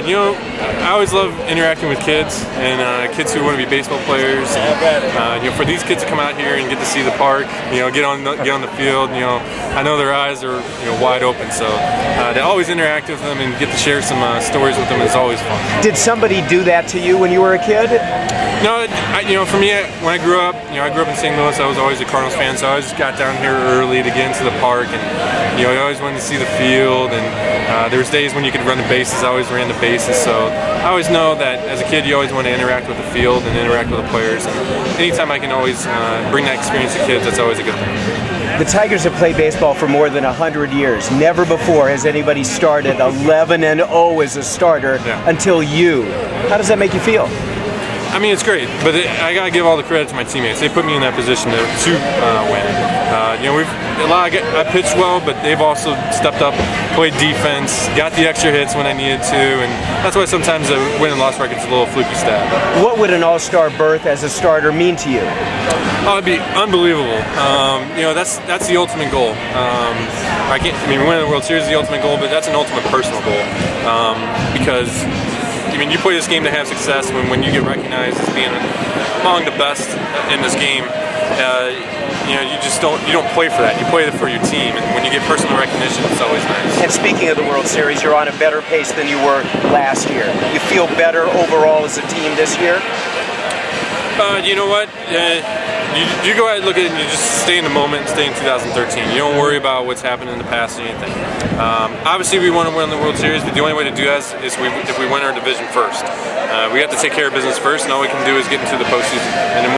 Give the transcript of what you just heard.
I always love interacting with kids and kids who want to be baseball players. And, for these kids to come out here and get to see the park, get on the field, I know their eyes are wide open. So to always interact with them and get to share some stories with them is always fun. Did somebody do that to you when you were a kid? No, for me, when I grew up, I grew up in St. Louis. I was always a Cardinals fan, so I always got down here early to get into the park, and I always wanted to see the field. And there was days when you could run the bases. I always ran the bases, so I always know that as a kid, you always want to interact with the field and interact with the players. And anytime I can always bring that experience to kids, that's always a good thing. The Tigers have played baseball for more than 100 years. Never before has anybody started 11-0 as a starter until you. How does that make you feel? I mean, it's great, but I gotta give all the credit to my teammates. They put me in that position to win. I pitched well, but they've also stepped up, played defense, got the extra hits when I needed to, and that's why sometimes the win and loss record's a little fluky stat. What would an all-star berth as a starter mean to you? Oh, it'd be unbelievable. That's the ultimate goal. Winning the World Series is the ultimate goal, but that's an ultimate personal goal because. You play this game to have success. When you get recognized as being among the best in this game, you don't play for that. You play for your team, and when you get personal recognition, it's always nice. And speaking of the World Series, you're on a better pace than you were last year. You feel better overall as a team this year? You know what? You go ahead and look at it and you just stay in the moment and stay in 2013. You don't worry about what's happened in the past or anything. Obviously, we want to win the World Series, but the only way to do that is if we win our division first. We have to take care of business first, and all we can do is get into the postseason. And